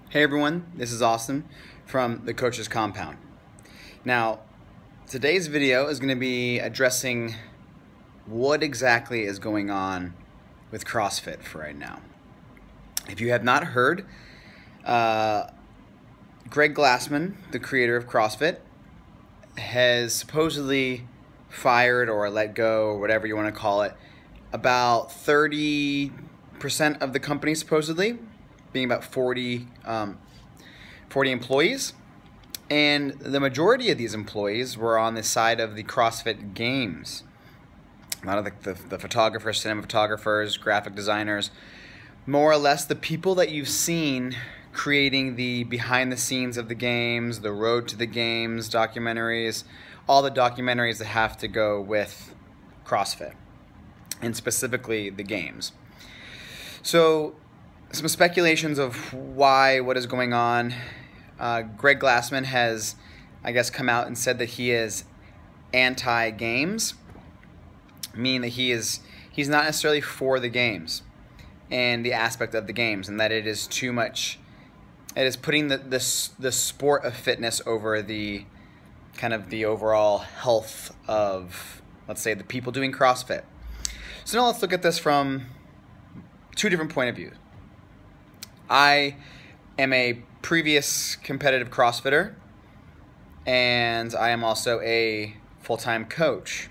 Hey everyone, this is Austin from the Coach's Compound. Now, today's video is going to be addressing what exactly is going on with CrossFit for right now. If you have not heard, Greg Glassman, the creator of CrossFit, has supposedly fired or let go, or whatever you want to call it, about 30% of the company, supposedly, being about 40 employees. And the majority of these employees were on the side of the CrossFit Games. A lot of the photographers, cinematographers, graphic designers, more or less the people that you've seen creating the behind the scenes of the games, the road to the games documentaries, all the documentaries that have to go with CrossFit, and specifically the games. So some speculations of what is going on. Greg Glassman has, I guess, come out and said that he is anti-games, meaning that he's not necessarily for the games and the aspect of the games, and that it is too much. It is putting the sport of fitness over the kind of the overall health of, let's say, the people doing CrossFit. So now let's look at this from two different point of views. I am a previous competitive CrossFitter, and I am also a full-time coach.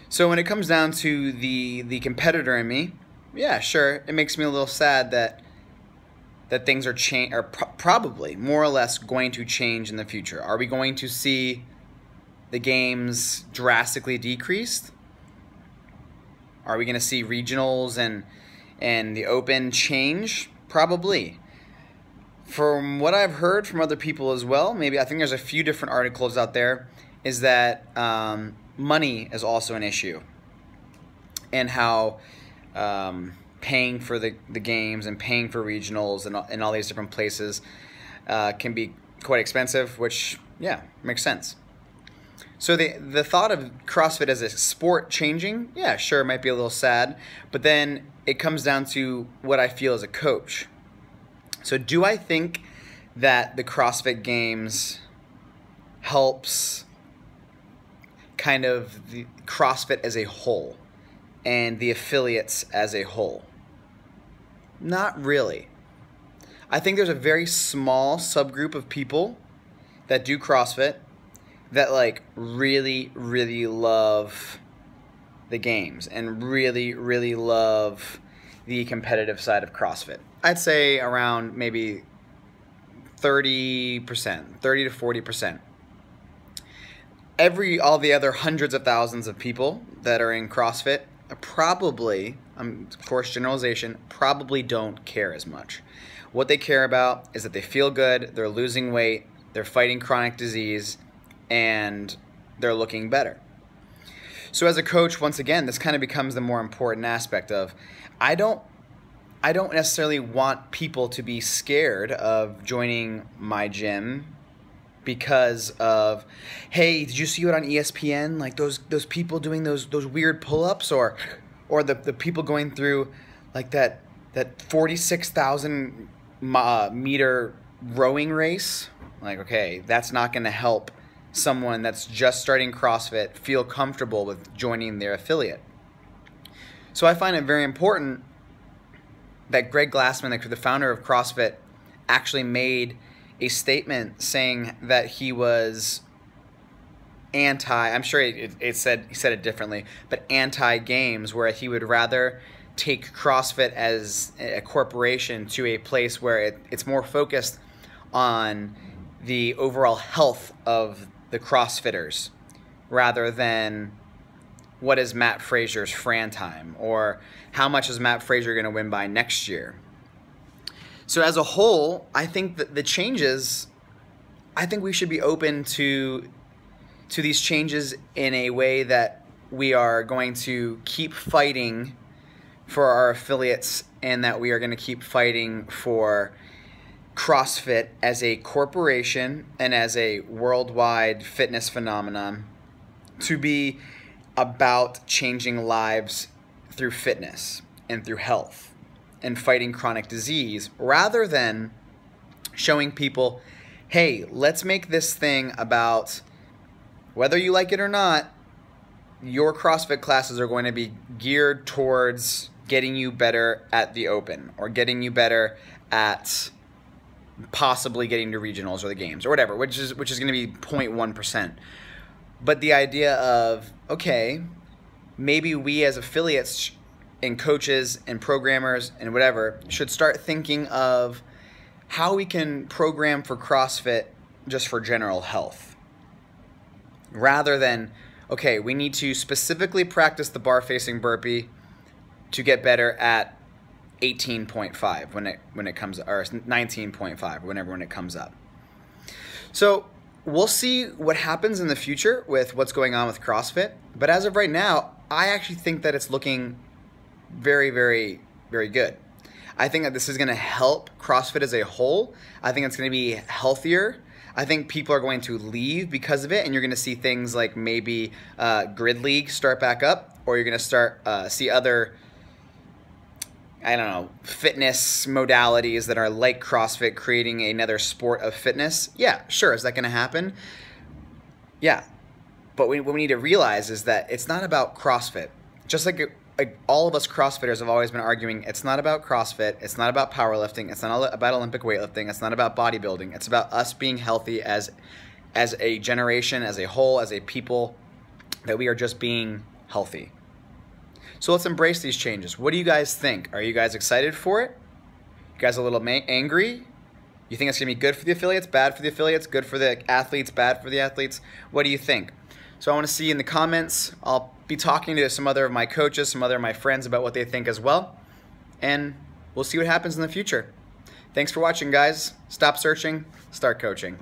So when it comes down to the competitor in me, yeah, sure, it makes me a little sad that things are probably more or less going to change in the future. Are we going to see the games drastically decreased? Are we going to see regionals and the open change? Probably. From what I've heard from other people as well, maybe I think there's a few different articles out there, is that money is also an issue, and how paying for the games and paying for regionals and all these different places can be quite expensive, which, yeah, makes sense. So the thought of CrossFit as a sport changing, yeah, sure, it might be a little sad, but then it comes down to what I feel as a coach. So do I think that the CrossFit Games helps kind of the CrossFit as a whole and the affiliates as a whole? Not really. I think there's a very small subgroup of people that do CrossFit that like really, really love the games and really, really love the competitive side of CrossFit. I'd say around maybe 30%, 30 to 40%. All the other hundreds of thousands of people that are in CrossFit probably, of course, generalization, probably don't care as much. What they care about is that they feel good, they're losing weight, they're fighting chronic disease, and they're looking better. So as a coach, once again, this kind of becomes the more important aspect of, I don't necessarily want people to be scared of joining my gym because of, hey, did you see it on ESPN? Like those people doing those weird pull-ups, or the people going through like that 46,000 meter rowing race. Like, okay, that's not going to help someone that's just starting CrossFit feel comfortable with joining their affiliate. So I find it very important that Greg Glassman, the founder of CrossFit, actually made a statement saying that he was I'm sure he said it differently, but anti-games, where he would rather take CrossFit as a corporation to a place where it's more focused on the overall health of the CrossFitters, rather than what is Matt Fraser's Fran time, or how much is Matt Fraser going to win by next year. So as a whole, I think that the changes, I think we should be open to these changes in a way that we are going to keep fighting for our affiliates, and that we are going to keep fighting for CrossFit as a corporation and as a worldwide fitness phenomenon to be about changing lives through fitness and through health and fighting chronic disease, rather than showing people, hey, let's make this thing about, whether you like it or not, your CrossFit classes are going to be geared towards getting you better at the Open, or getting you better at possibly getting to regionals or the games or whatever, which is going to be 0.1%. But the idea of, okay, maybe we as affiliates and coaches and programmers and whatever should start thinking of how we can program for CrossFit just for general health, rather than, okay, we need to specifically practice the bar facing burpee to get better at 18.5 when it comes, or 19.5 when it comes up. So we'll see what happens in the future with what's going on with CrossFit, but as of right now, I actually think that it's looking very, very, very good. I think that this is going to help CrossFit as a whole. I think it's going to be healthier. I think people are going to leave because of it, and you're going to see things like maybe Grid League start back up, or you're going to start see other, I don't know, fitness modalities that are like CrossFit creating another sport of fitness. Yeah, sure. Is that going to happen? Yeah. But what we need to realize is that it's not about CrossFit. Just like all of us CrossFitters have always been arguing, it's not about CrossFit, it's not about powerlifting, it's not about Olympic weightlifting, it's not about bodybuilding. It's about us being healthy as a generation, as a whole, as a people, that we are just being healthy. So let's embrace these changes. What do you guys think? Are you guys excited for it? You guys a little angry? You think it's going to be good for the affiliates, bad for the affiliates, good for the athletes, bad for the athletes? What do you think? So I want to see in the comments. I'll be talking to some other of my coaches, some other of my friends about what they think as well. And we'll see what happens in the future. Thanks for watching, guys. Stop searching, start coaching.